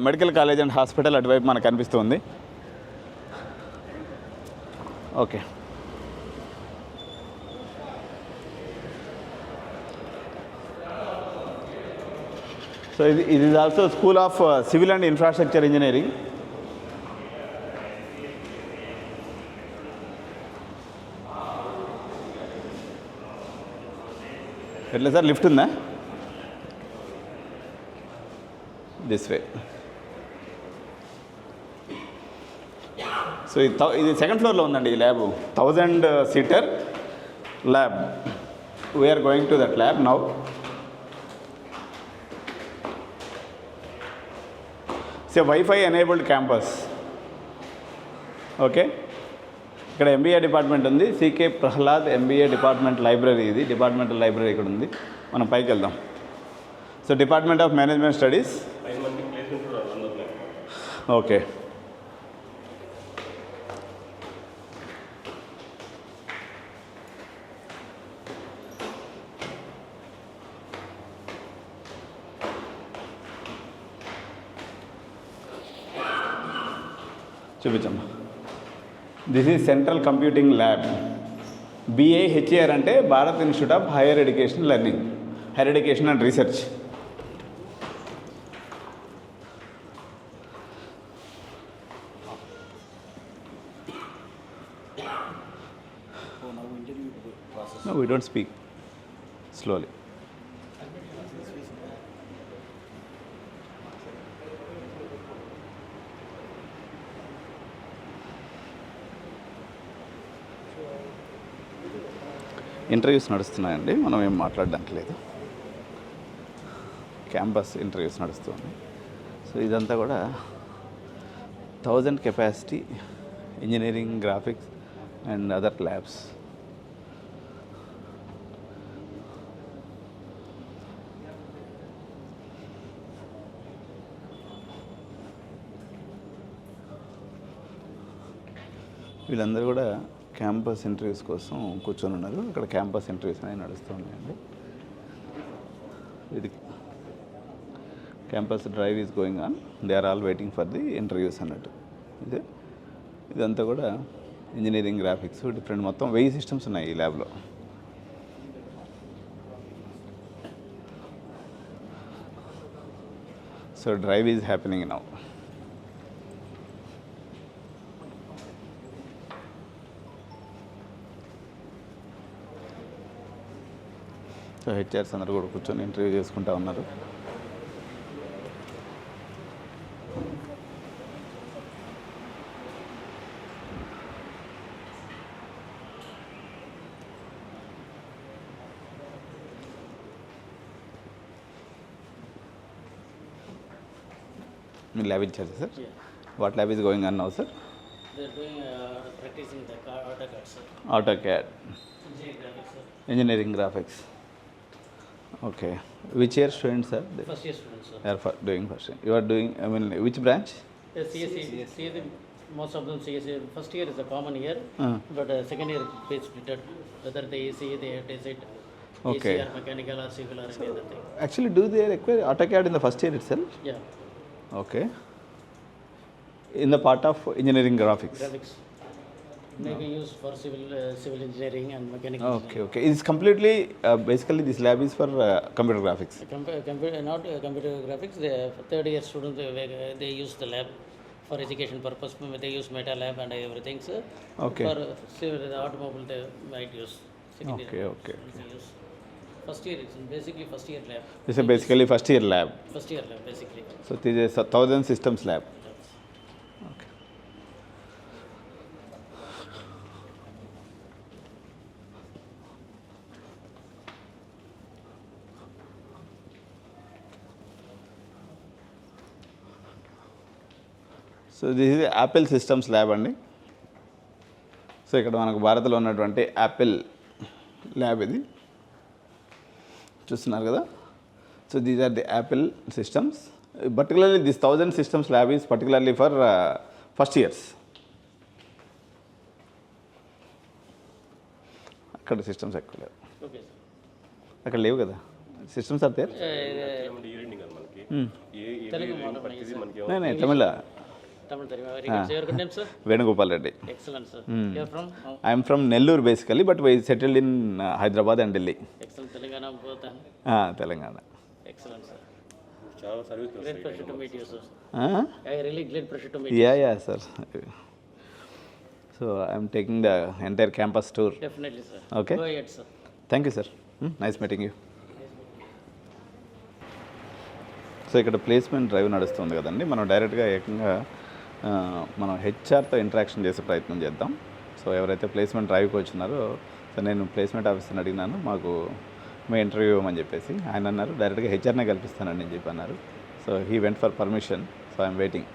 medical college and hospital అటువైపు మనకు కనిపిస్తుంది. ఓకే, సో ఇది is also school of civil and infrastructure engineering. ఎట్లా సార్, లిఫ్ట్ ఉందా? This way. సో ఇది సెకండ్ ఫ్లోర్లో ఉందండి ఈ lab. 1000 seater lab. We are going to that lab now. Wifi enabled campus. Okay, ఇక్కడ ఎంబీఏ డిపార్ట్మెంట్ ఉంది. CK Prahlad MBA department library, ఇది departmental library ఇక్కడ ఉంది. మనం పైకి వెళ్దాం. So department of management studies. 5 మందికి ప్లేస్మెంట్ కూడా రన్ అవుతున్నాయి. ఓకే, చూపించమ్మా. This is central computing lab. BIHR అంటే Bharat institute of higher education learning, higher education and research. No, we don't speak. Slowly. Interviews నడుస్తున్నాయండి, మనం ఏం మాట్లాడడానికి లేదు. క్యాంపస్ ఇంటర్వ్యూస్ నడుస్తుంది. సో ఇదంతా కూడా 1000 capacity engineering, graphics and other labs. వీళ్ళందరూ కూడా క్యాంపస్ ఇంటర్వ్యూస్ కోసం కూర్చొని ఉన్నారు. ఇక్కడ క్యాంపస్ ఇంటర్వ్యూస్ అనేవి నడుస్తున్నాయండి. ఇది campus drive is going on. They are all waiting for the interviews అన్నట్టు. ఇదంతా కూడా ఇంజనీరింగ్, గ్రాఫిక్స్, డిఫరెంట్ మొత్తం 1000 సిస్టమ్స్ ఉన్నాయి ఈ ల్యాబ్లో. So drive is happening now. So HRs అందరూ కూడా కూర్చొని ఇంటర్వ్యూ చేసుకుంటూ ఉన్నారు. మీ lab incharge sir Yeah. What lab is going on now sir They're doing practicing the AutoCAD, sir. AutoCAD Engineering graphics, sir. Engineering graphics okay which year student sir First year students, sir. Are for doing first you are doing I mean which branch CSE, most of them CSE. First year is a common year, but second year they split. Whether they AC, they taste it. Okay. AC or mechanical or civil or any other thing. Actually do they require AutoCAD in the first year itself Yeah, okay in the part of engineering graphics graphics. May be used for civil engineering and mechanical. Okay okay it's completely basically this lab is for computer graphics Not computer graphics. The third year students they use the lab for education purpose. They use Meta Lab and everything. So Okay. for civil, the automobile they might use. Second Okay, year okay. they use. First year it's basically first year lab. This basically first year lab First year lab basically. So this is 1000 systems lab okay so this is Apple systems lab అండి so ఇక్కడ మనకు భారత్లో ఉన్నటువంటి Apple lab ఇది చూస్తున్నారు కదా so these are the Apple systems particularly this 1000 systems lab is particularly for first years అక్కడ systems ఎక్కువ లేవు Okay. అక్కడ లేవు కదా సిస్టమ్స్ ఆర్ దేర్ ఈ రీడింగ్ కదా మనకి Telugu ప్రతిదీ మనకి నేను Tamil Tamil Therima. Very good. So your good name, sir? Venugopal Reddy Excellent, sir. You're from? Oh, I'm from Nellore basically but we settled in Hyderabad and Delhi excellent. Telangana both. Telangana Excellent, sir. చాలా service Great pleasure to meet you, sir. I really great pleasure to meet yeah sir so I'm taking the entire campus tour you. Definitely, sir. Okay. Go ahead, sir. Thank you sir nice meeting you so ఇక్కడ placement drive నడుస్తుంది కదండి మనం డైరెక్ట్గా ఏకంగా మనం హెచ్ఆర్తో interaction చేసే ప్రయత్నం చేద్దాం సో ఎవరైతే ప్లేస్మెంట్ డ్రైవ్కి వచ్చినారో సో నేను ప్లేస్మెంట్ ఆఫీసర్ని అడిగినాను మాకు మీ ఇంటర్వ్యూ ఇవ్వమని చెప్పేసి ఆయన అన్నారు డైరెక్ట్గా హెచ్ఆర్నే కల్పిస్తానని చెప్పి అన్నారు so he went for permission so I'm waiting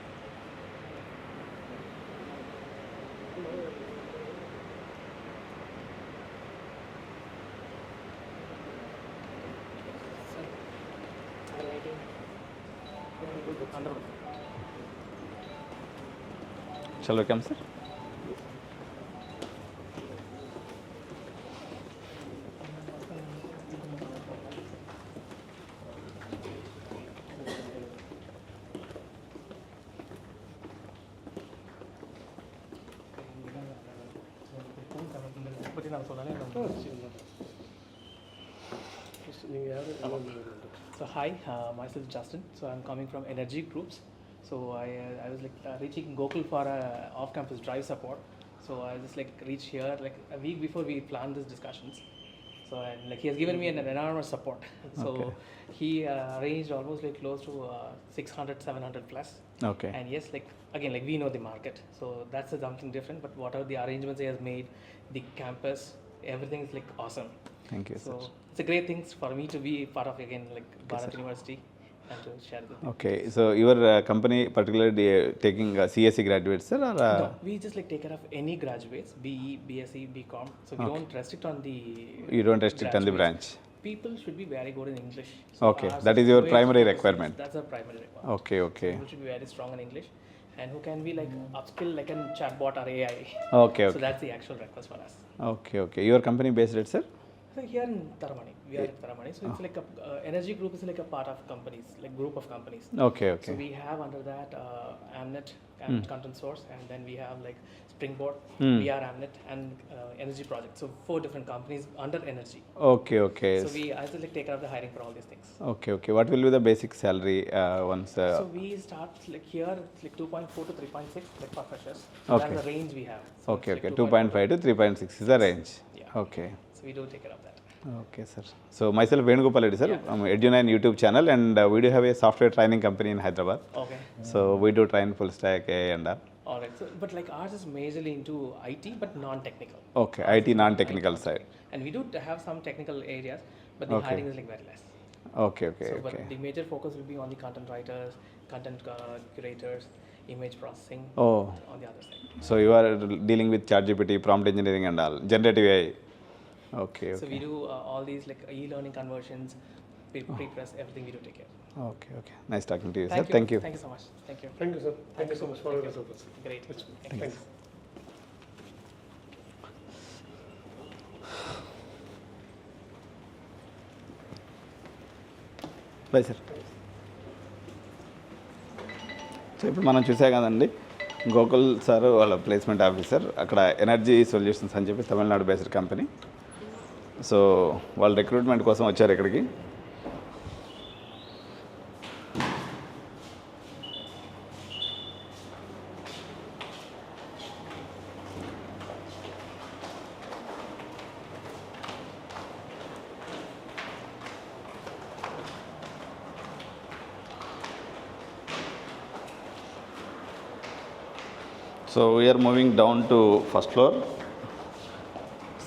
Shall we come, sir? So hi, myself Justin. So I'm coming from Energy Groups. So I was like reaching Gokul for a off-campus drive support. So I just like reached here like a week before we planned these discussions. So and like he has given me an enormous support. So Okay. he arranged almost like close to 600, 700 plus. Okay. And yes, like again, like we know the market, so that's something different. But whatever the arrangements he has made, the campus, everything is like awesome. Thank you, So sir. it's a great thing for me to be part of again like Bharat University and to share the. Okay, so your company particularly taking CSE graduates, sir, or No, we just like take care of any graduates, BE, BSc, BCom. So we don't restrict on the. you don't restrict on the graduates. branch? People should be very good in English. Okay, ours that is your way primary focused- requirement. That's our primary requirement. Okay, okay. People should be very strong in English, and who can be like upskill like a chatbot or AI. Okay, So okay. that's the actual request for us. Okay, okay. Your company based at, sir? So here in Taramani, we are at Taramani. So it's like a energy group is like a part of companies, like group of companies. Okay, So okay. we have under that Amnet and Content Source, and then we have like Springboard, VR Amnet, and Energy Project. So 4 different companies under energy. Okay, okay. So we I just like take care of the hiring for all these things. Okay, okay. What will be the basic salary once? So we start like here it's like 2.4 to 3.6 like for freshers. So Okay. that's the range we have. So Okay, it's okay. like 2.5 to 3.6 is the range. Yeah. Okay. So we do take care of that. Okay, sir. So myself Venugopal Reddy, sir. Yeah. I'm Edu9 YouTube channel, and we do have a software training company in Hyderabad. Okay. So we do train full stack AI and R. All right. So but like ours is majorly into IT but non-technical. Okay, IT non-technical side. And we do have some technical areas, but the Okay. hiring is like very less. Okay okay So, but okay the major focus will be on the content writers, content curators, image processing oh on the other side. So you are dealing with ChatGPT prompt engineering and all generative AI okay So okay we do all these like e-learning conversions, pre-press, everything we do take care. Okay okay nice talking to you sir thank you Thank you so much. Thank you. Thank you, sir. Thank you so much for your support. Great. Thank you. Bye sir. So ఇప్పుడు మనం చూసా కదండి Gokul sir వాళ్ళ placement officer అక్కడ energy solutions అని చెప్పి Tamil Nadu based company. So వాళ్ళు recruitment కోసం వచ్చారు ఇక్కడికి. So we are moving down to first floor,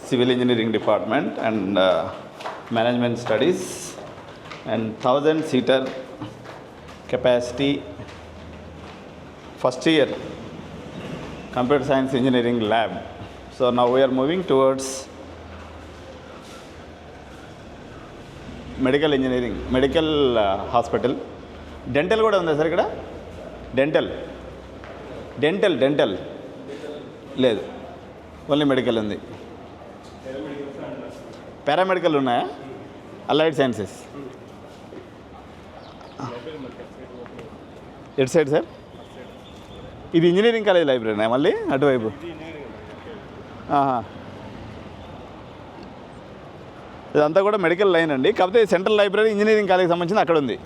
civil engineering department and management studies, and 1,000-seater capacity first year computer science engineering lab. So now we are moving towards medical engineering, medical hospital. Dental కూడా ఉందా sir ఇక్కడ? Dental లేదు, only medical ఉంది. Paramedical ఉన్నాయా? Allied sciences ఎటు side sir? ఇది engineering college లైబ్రరీనా మళ్ళీ అటువైపు? ఇదంతా కూడా మెడికల్ లైన్ అండి. కాకపోతే సెంట్రల్ లైబ్రరీ ఇంజనీరింగ్ కాలేజ్కి సంబంధించింది అక్కడ ఉంది.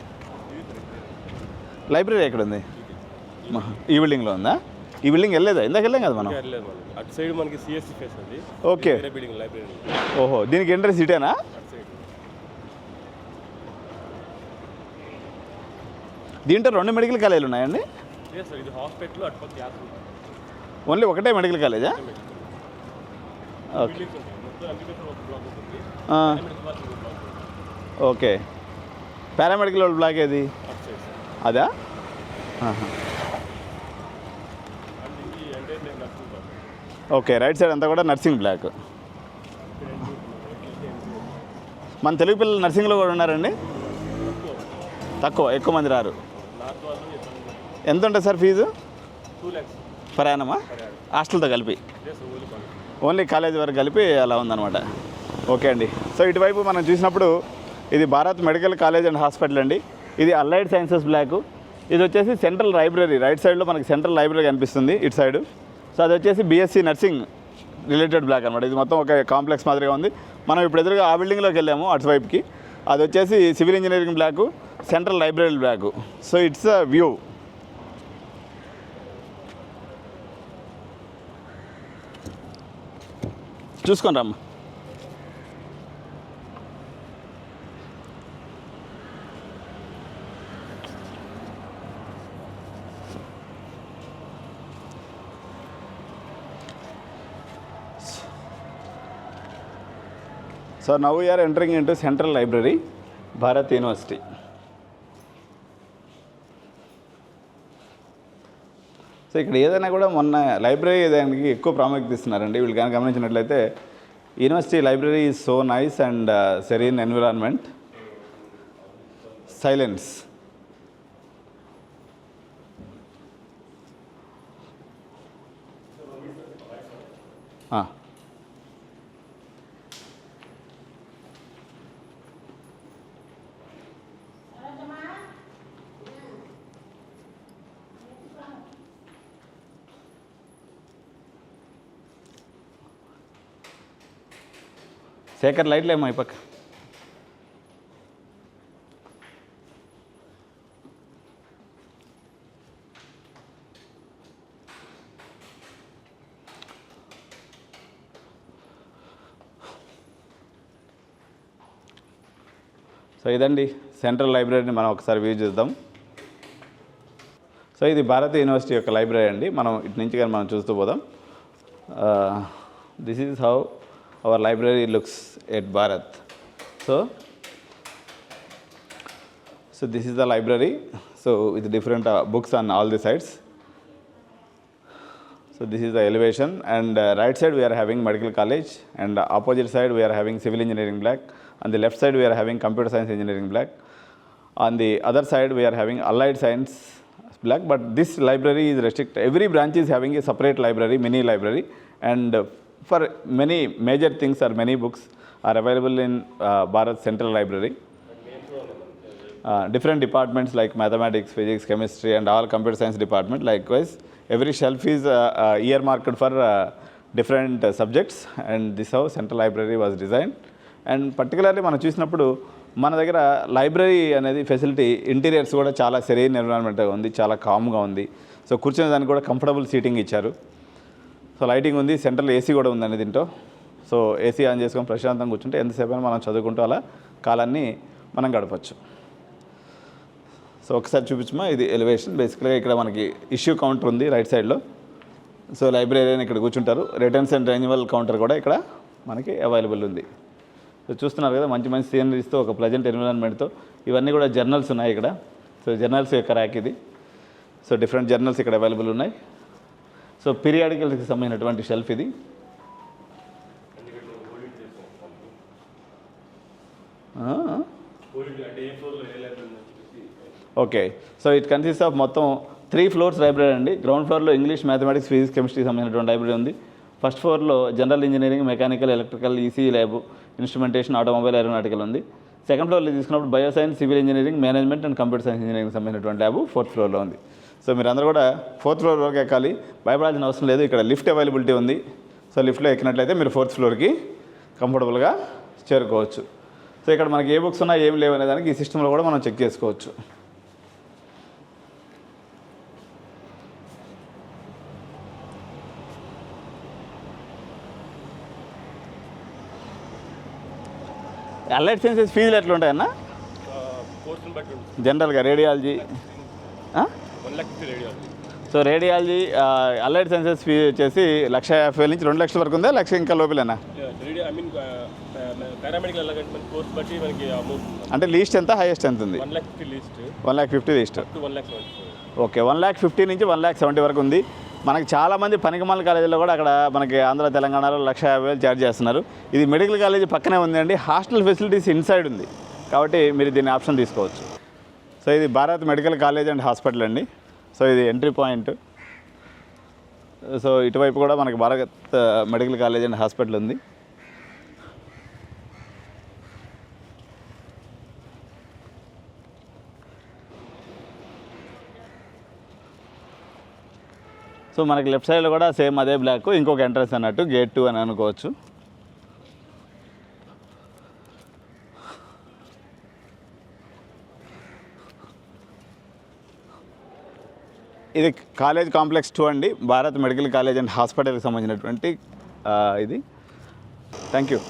లైబ్రరీ ఎక్కడ ఉంది? ఈ బిల్డింగ్లో ఉందా? ఈ బిల్డింగ్ వెళ్ళలేదా? ఇందాక వెళ్ళాం కదా మనం. అటు సైడ్ మనకి సిఎస్సి ఫేస్ ఉంది. ఓకే. Building library. ఓహో, దీనికి ఎంట్రెన్స్ ఇటేనా? దీంట్లో 2 మెడికల్ కాలేజీలు ఉన్నాయండి? ఇది హాస్పిటల్ అటుపక్క ఓన్లీ ఒకటే మెడికల్ కాలేజా? Okay okay. పారామెడికల్ బ్లాక్ ఏది? అదా? ఓకే, రైట్ సైడ్ అంతా కూడా నర్సింగ్ బ్లాక్. మన తెలుగు పిల్లలు నర్సింగ్లో కూడా ఉన్నారండి? తక్కువ, ఎక్కువ మంది రారు. ఎంత ఉంటుంది సార్ ఫీజు? 2 lakhs పర్ యానమా? హాస్టల్తో కలిపి? ఓన్లీ కాలేజీ వరకు కలిపి అలా ఉందన్నమాట. ఓకే అండి. సో ఇటువైపు మనం చూసినప్పుడు ఇది Bharat medical college and hospital అండి. ఇది అలైడ్ సైన్సెస్ బ్లాక్. ఇది వచ్చేసి సెంట్రల్ లైబ్రరీ. రైట్ సైడ్లో మనకి సెంట్రల్ లైబ్రరీ కనిపిస్తుంది ఇటు సైడు. సో అది వచ్చేసి బీఎస్సీ నర్సింగ్ రిలేటెడ్ బ్లాక్ అనమాట. ఇది మొత్తం ఒక కాంప్లెక్స్ మాదిరిగా ఉంది. మనం ఇప్పుడు ఎదురుగా ఆ బిల్డింగ్లోకి వెళ్ళాము అటువైపుకి. అది వచ్చేసి civil engineering block, central library block. So it's a view. చూసుకొని రమ్మా. So now we are entering into Central Library, Bharat University. So ఇక్కడ ఏదైనా కూడా మొన్న లైబ్రరీ దానికి ఎక్కువ ప్రాముఖ్యత ఇస్తున్నారండి. వీళ్ళు కనుక గమనించినట్లయితే university library is so nice and serene environment, silence. Shekhar లైట్లు ఏమో అయిపోక. సో ఇదండి సెంట్రల్ లైబ్రరీని మనం ఒకసారి వ్యూ చూద్దాం. సో ఇది భారత్ యూనివర్సిటీ యొక్క లైబ్రరీ అండి. మనం ఇటు నుంచి కానీ మనం చూస్తూ పోదాం. This is how our library looks at Bharat. So So this is the library. So with different books on all the sides. So this is the elevation, and right side we are having medical college, and opposite side we are having civil engineering block. On the left side we are having computer science engineering block. On the other side we are having allied science block, but this library is restricted. Every branch is having a separate library, mini library, and for many major things or many books are available in Bharat Central Library. Different departments like mathematics, physics, chemistry, and all computer science department. Likewise, every shelf is earmarked for different subjects, and this how Central Library was designed. And particularly మనం చూసినప్పుడు మన దగ్గర library అనేది facility interiors కూడా చాలా serene ఎన్విరాన్మెంట్గా ఉంది, చాలా కామ్గా ఉంది. సో కూర్చునే దానికి కూడా కంఫర్టబుల్ సీటింగ్ ఇచ్చారు. సో లైటింగ్ ఉంది, సెంట్రల్ ఏసీ కూడా ఉందండి దీంట్లో. సో ఏసీ ఆన్ చేసుకొని ప్రశాంతంగా కూర్చుంటే ఎంతసేపు అయినా మనం చదువుకుంటూ అలా కాలాన్ని మనం గడపచ్చు. సో ఒకసారి చూపించమా, ఇది ఎలివేషన్. బేసిక్గా ఇక్కడ మనకి ఇష్యూ కౌంటర్ ఉంది రైట్ సైడ్లో. సో లైబ్రరీని ఇక్కడ కూర్చుంటారు. రిటర్న్స్ అండ్ రెన్యువల్ కౌంటర్ కూడా ఇక్కడ మనకి అవైలబుల్ ఉంది. సో చూస్తున్నారు కదా, మంచి మంచి సీనరీస్తో ఒక ప్లెజెంట్ ఎన్విరాన్మెంట్తో. ఇవన్నీ కూడా జర్నల్స్ ఉన్నాయి ఇక్కడ. సో జర్నల్స్ యొక్క ర్యాక్ ఇది. సో డిఫరెంట్ జర్నల్స్ ఇక్కడ అవైలబుల్ ఉన్నాయి. సో పీరియాడికల్స్కి సంబంధించినటువంటి షెల్ఫ్ ఇది. Okay, so it consist of మొత్తం 3 floors లైబ్రరీ అండి. గ్రౌండ్ ఫ్లోర్లో ఇంగ్లీష్, మ్యాథమెటిక్స్, ఫిజిక్స్, కెమిస్ట్రీకి సంబంధించినటువంటి లైబ్రరీ ఉంది. ఫస్ట్ ఫ్లోర్లో general engineering, mechanical, electrical, EC lab, instrumentation, automobile, aeronautical ఉంది. సెకండ్ ఫ్లోర్లో తీసుకున్నప్పుడు bioscience, civil engineering, management and computer science engineering సంబంధించినటువంటి ల్యాబ్ 4th floorలో ఉంది. సో మీరు అందరూ కూడా 4th floor వరకు ఎక్కాలి, భయపడాల్సిన అవసరం లేదు. ఇక్కడ లిఫ్ట్ అవైలబిలిటీ ఉంది. సో లిఫ్ట్లో ఎక్కినట్లయితే మీరు 4th floorకి కంఫర్టబుల్గా చేరుకోవచ్చు. సో ఇక్కడ మనకి ఏ బుక్స్ ఉన్నా ఏం లేవు అనే దానికి ఈ సిస్టంలో కూడా మనం చెక్ చేసుకోవచ్చు. అలైడ్ సైన్సెస్ ఫీజులు ఎట్లా ఉంటాయన్నా? కోర్సుని బట్టి ఉంటుంది. జనరల్గా radiology 1,50,000 radiology. So radiology allied sciences fee వచ్చేసి 1,50,000 నుంచి 2 లక్షల వరకు ఉందా, లక్ష ఇంకా లోపలేనా? ఐ మీన్ పారామెడికల్ ఎలాగంటే మన కోర్స్ బట్టి మనకి అమౌంట్ అంటే లీస్ట్ ఎంత, హైయెస్ట్ ఎంత ఉంది? 1,50,000 లీస్ట్, 1,50,000 లీస్ట్. 1,70,000. ఓకే, 1,50,000 నుంచి 1,70,000 వరకు ఉంది. మనకి చాలామంది పనికిమాల కాలేజీలో కూడా అక్కడ మనకి ఆంధ్ర తెలంగాణలో 1,50,000 ఛార్జ్ చేస్తున్నారు. ఇది మెడికల్ కాలేజీ పక్కనే ఉందండి. హాస్టల్ ఫెసిలిటీస్ ఇన్సైడ్ ఉంది కాబట్టి మీరు దీన్ని ఆప్షన్ తీసుకోవచ్చు. సో ఇది Bharat medical college and hospital అండి. సో ఇది ఎంట్రీ పాయింట్. సో ఇటువైపు కూడా మనకి Bharat medical college and hospital ఉంది. సో మనకి లెఫ్ట్ సైడ్లో కూడా సేమ్ అదే బ్లాక్, ఇంకొక ఎంట్రన్స్ అన్నట్టు గేట్ 2 అని అనుకోవచ్చు. ఇది కాలేజ్ కాంప్లెక్స్ 2 అండి, భారత్ మెడికల్ కాలేజ్ అండ్ హాస్పిటల్కి సంబంధించినటువంటి ఇది. Thank you.